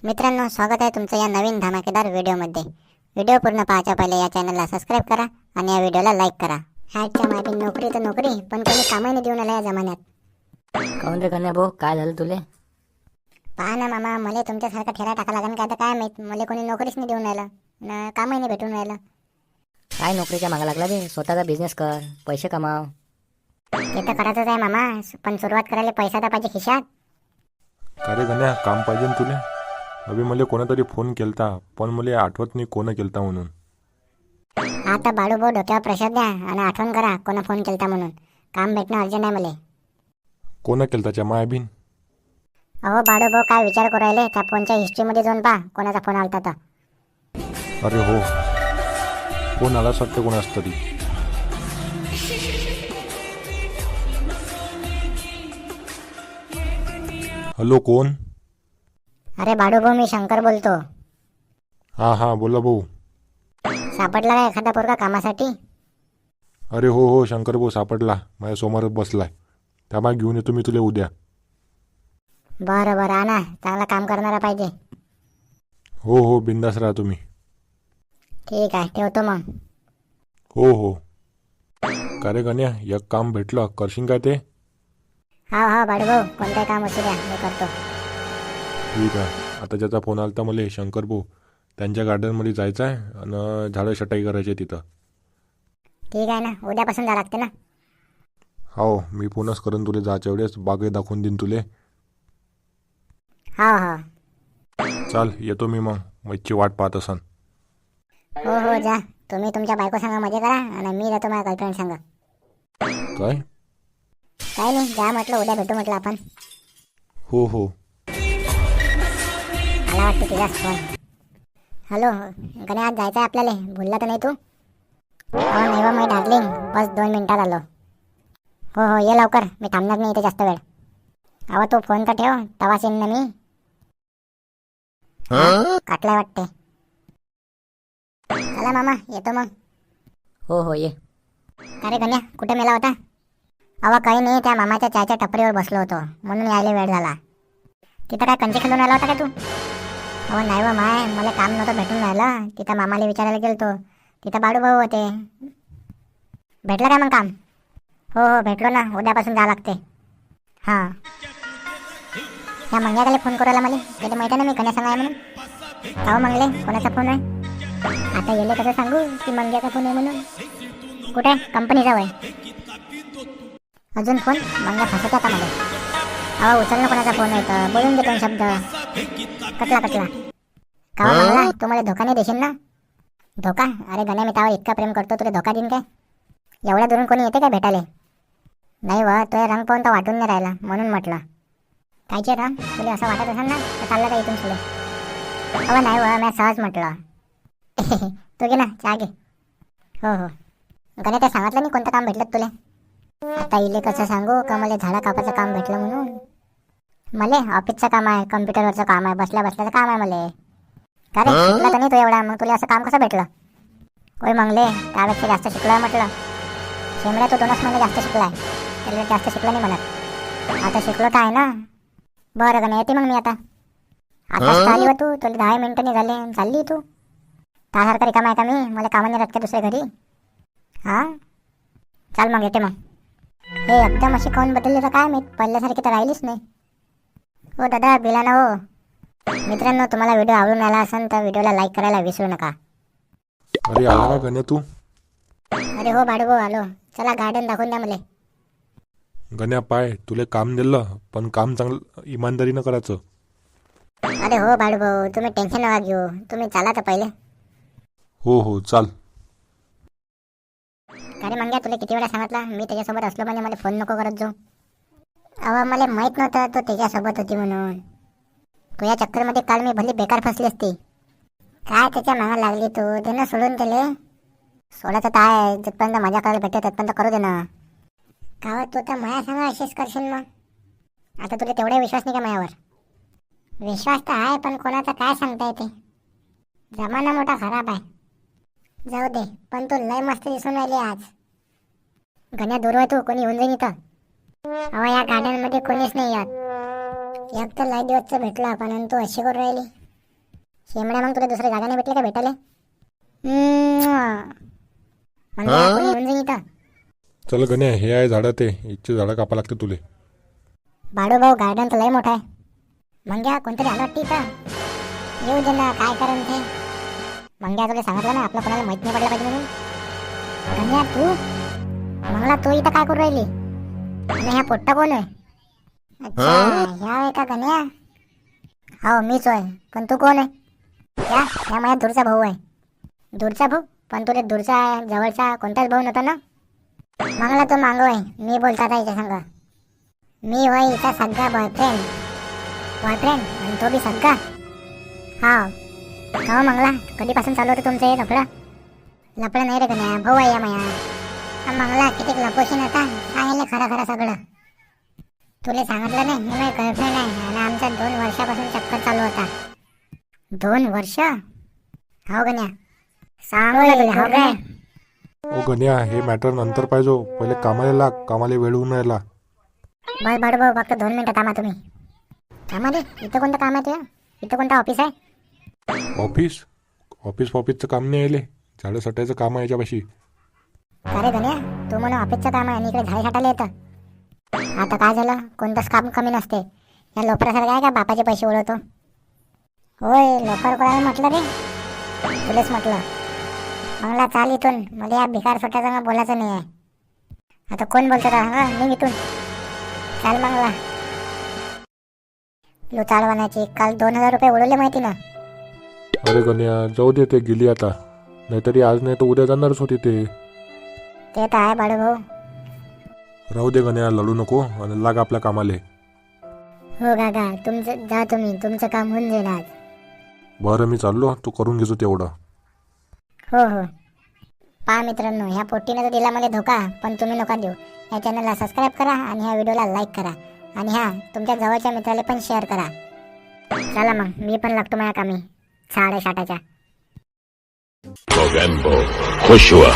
मित्रांनो, स्वागत आहे तुमचं या नवीन धमाकेदार व्हिडिओमध्ये. व्हिडिओ पूर्ण पाहायच्या पहिले या चॅनलला सबस्क्राईब करा आणि या व्हिडिओला लाईक करा. हॅटच्या मागे नोकरी तर नोकरी, पण कोणी कामाने देऊन आला या जमान्यात. काऊन रे कन्या भाऊ, काय झालं तुले? पहा ना मामा, मला तुमच्यासारखा ठेला टाका लागेल काय तर काय माहीत. मला कोणी नोकरीच नाही देऊन राहिलं ना, कामही नाही भेटून राहिलं. काय नोकरीच्या मागा लागला बे? स्वतःचा बिझनेस कर, पैसे कमाव. ते तर करायचंच आहे मामा, पण सुरुवात करायला पैसा तर पाहिजे खिशात. का रे गण्या, काम पाहिजे ना तुले? अभि मला कोणातरी फोन केलता, पण मला आठवत नाही कोण केलता म्हणून. आता बाळूभाऊ डोक्यावर प्रेशर द्या आणि आठवण करा कोणा फोन केलता म्हणून. काम भेटणं अर्जंट आहे मला. कोण केलता मायाबीन? अहो बाळूभाऊ, काय विचार करू राहिले? त्या फोनच्या हिस्ट्रीमध्ये जाऊन पहा कोणाचा फोन आलता तर. अरे हो, कोण आलाच वाटतं कोणाच तरी. हॅलो, कोण? अरे बाळूभाऊ, मी शंकर बोलतो. हा बोला भाऊ. सापडला का एखादा पोरगा कामासाठी? अरे हो शंकर भाऊ सापडला, माझ्या समोरच बसलाय. त्यामुळे घेऊन येतो मी तुला उद्या. बरं आणा, चांगला काम करणारा पाहिजे. हो बिंदास राहा तुम्ही. ठीक आहे, ठेवतो मग. हो. का रे गण्या, एक काम भेटलं, करशील काय ते? हा बाळूभाऊ, कोणतं काम असू द्या, मी करतो. ठीक आहे. आता ज्याचा फोन आलता मला, शंकर भाऊ, त्यांच्या गार्डनमध्ये जायचं आहे आणि झाडं छटाई करायची तिथं. ठीक आहे ना, उद्यापासून जा लागते ना. हो, मी फोनच करून तुला जायच्या वेळेस बागे दाखवून देईन तुले. हो. चाल, येतो मी मग. मच्छी वाट पाहत असन. हो जा. तुम्ही तुमच्या बायको सांगा मजा करा आणि मी जातो माझ्या गर्लफ्रेंड सांगा. काय? काही नाही, जा म्हटलं, उद्या भेटू म्हटलं आपण. हो. मला वाटतं तुझाच फोन. हॅलो गण्या, आज जायचं आहे आपल्याला, भुलला तर नाही तू? नाही वा, मी डार्लिंग, बस 2 मिनिटात आलो. हो ये लवकर, मी थांबणार नाही इथे जास्त वेळ. अहो तू फोन तर ठेव, तवाच येईन ना मी. काटलाय वाटते. चला मामा, येतो मग. हो ये. अरे गण्या, कुठे मेला होता? अहो काही नाही, त्या मामाच्या चायच्या टपरीवर बसलो होतो म्हणून यायला वेळ झाला. तिथं काय कंचे खालून आला होता का तू? अहो नाही व माय, मला काम नव्हतं भेटून राहिलं. तिथं मामाला विचारायला गेलतो, तिथं बाळूभाऊ होते. भेटलं काय मग काम? हो भेटलो ना, उद्यापासून जा लागते. हां, त्या मंग्याकडे फोन करायला मला, त्याला माहिती आहे ना मी कन्या सांगाय म्हणून. हो मंगले, कोणाचा फोन आहे? आता येले कसं सांगू की मंग्याचा फोन आहे म्हणून? कुठे? कंपनीचा वय. अजून फोन? मंग्या फसत आता मला. अहो उचल ना, कोणाचा फोन आहे तर बोलून दे 2 शब्द. कटला का मंगला, तू मला धोका नाही देशील ना? धोका? अरे गण्या, मी त्यावर इतका प्रेम करतो, तुला धोका देईन काय? एवढ्या दुरून कोणी येते काय भेटायला? नाही व, तो रंग पाहून तर वाटून नाही राहिला म्हणून म्हटलं. कायचे रंग? तुला असं वाटत असेल ना तर चाललं का इथून पुढे? अहो नाही व, मी सहज म्हटलं. तू घे ना, चहा घे. हो गण्या, ते सांगितलं नाही कोणतं काम भेटलं तुला? आता इले कसं सांगू का मला झाडा कापाचं काम भेटलं म्हणून? मला ऑफिसचं काम आहे, कम्प्युटरवरचं काम आहे, बसल्याचं काम आहे मला. का रे, शिकला तर नाही तू एवढा, मग तुला असं काम कसं भेटलं? होय मंगले, त्यापेक्षा जास्त शिकलोय म्हटलं. शेमड्या, तो 2च महिने जास्त शिकलाय, त्याला जास्त शिकलं नाही म्हणत. आता शिकलो तर आहे ना. बरं गण्या, येते मग मी आता. आताच आली व तू, तुला 10 मिनिटं नाही झाले, चालली तू. त्यासारखं रिकाम आहे का मी? मला कामं नाही राहत का दुसऱ्या घरी? हां, चाल मग, येते मग. हे एकदम अशी काऊन बदलली तर काय माहीत, पहिल्यासारखी तर राहिलीच नाही. हो दादा, बिला ना हो. मित्रांनो, तुम्हाला व्हिडिओ आवडून आला असेल तर व्हिडिओला लाईक करायला विसरू नका. अरे आला का गण्या तू? अरे हो बाळूभाऊ, आलो. चला गार्डन दाखवून द्या मला. गण्या पाय, तुला काम दिलं, पण काम चांगलं इमानदारीनं करायचं. अरे हो बाळूभाऊ, तुम्ही टेन्शन नका घेऊ, तुम्ही चला तर पहिले. हो चाल. अरे मंग्या, तुला किती वेळा सांगितलं मी त्याच्यासोबत असलो म्हणजे मला फोन नको करत जाऊ. अहो मला माहित नव्हतं तो त्याच्यासोबत होती म्हणून. तुझ्या चक्करमध्ये काल मी भली बेकार फसली असती. काय त्याच्या मागा लागली तू? दे सोडून दिले. सोडायचं तर आहे, जिथपर्यंत मजा करायला भेटते तिथपर्यंत करू दे ना. का तू तर माया सांगा अशीच करशील मग? आता तुला तेवढा विश्वास नाही का मायावर? विश्वास तर आहे, पण कोणाचा काय सांगता येते. जमाना मोठा खराब आहे. जाऊ दे, पण तू लय मस्त दिसून राहिली आज. गण्या, दूर तू, कोणी येऊन जाईन इथं. अहो या गार्डन मध्ये कोणीच नाही यात. एक तर लय दिवसचं भेटलो आपण आणि तू अशी करून राहिली. शेमड्या मग तुला दुसऱ्या जागा नाही भेटले का भेटायला? म्हणजे आपण येऊन जाईन इथं. चल गण्या, हे आहे झाडं, ते इथचे झाडं कापा लागते तुले. बाडू भाऊ गार्डन तर लय मोठा आहे. मंग्या कोणतरी आलं वाटतं इथं. येऊ दे ना, काय करण ते. मंग्या तुला सांगितलं ना आपलं कोणाला माहित नाही पडलं पाहिजे म्हणून. गण्या तू मंगला तू इथं काय करू राहिली? आणि ह्या पोट्टा कोण आहे? अच्छा ह्या आहे का गण्या? हो मीच आहे, पण तू कोण आहे? ह्या माझ्या दूरचा भाऊ आहे. दूरचा भाऊ? पण तुला दूरचा जवळचा कोणताच भाऊ नव्हता ना? मंगला तो मांगो आहे, मी बोलता आता हिच्या संग. मी होय हिचा सगळा बॉयफ्रेंड. आणि तो बी सगळा. हा हो मंगला, कधीपासून चालू होतं तुमचं हे लफडं? लफडं नाही रे गण्या, भाऊ आहे या माया. मंगला किती लपोशीन आता, सांगितलं खरं खरं सगळं. तुला सांगितलं नाही, मी माझी गर्लफ्रेंड आहे आणि आमचा 2 वर्षापासून चक्कर चालू होता. 2 वर्ष? हो गण्या सांगू तुला, हो काय? ओ गण्या, हे मॅटर नंतर पाहिजे, पहिले कामाला लाग, कामाला वेळ होऊन राहिला. बस बाडू भाऊ फक्त 2 मिनिटं थांबा तुम्ही. कामाले? इथं कोणतं काम आहे तुझं? इथं कोणतं ऑफिस आहे? ऑफिसचं काम नाही यायले, झाडं सटायचं काम आहे याच्यापाशी. अरे गण्या, तू म्हणून ऑफिसचं काम आहे आणि इकडे झाडे छाटायला येतं. आता काय झालं, कोणतंच काम कमी नसते. या लोकरासारखं आहे का बापाचे पैसे उडवतो? होय लोकर कोणाला म्हटलं रे? तुलाच म्हटलं. मंगला चाल इथून, मला या भिकार सोट्याचं बोलायचं नाही आहे. आता कोण बोलतो का? हां निघ इथून, चाल मंगला. लुचाळवानाची काल 2000 रुपये उडवले माहिती ना? अरे गण्या जाऊ दे, ते गेली आता, नाहीतरी आज नाही तर उद्या जाणारच होती ते. ते तर आहे बाळू भाऊ. राहू दे गण्या, लढू नको आणि लाग आपल्या कामाले. हो काका, तुमचं जा तुम्ही, तुमचं काम होऊन जाईल आज. बरं मी चाललो, तू करून घेतो तेवढं. हो हो. पहा मित्रांनो, ह्या पोट्टीने तर दिला मला धोका, पण तुम्ही नका देऊ. या चॅनलला सबस्क्राईब करा आणि ह्या व्हिडिओला लाईक करा आणि तुमच्या जवळच्या मित्राला पण शेअर करा. चला मग मी पण लागतो माझ्या कामी, झाडे छाटायच्या. Mogambo, खुश हुआ.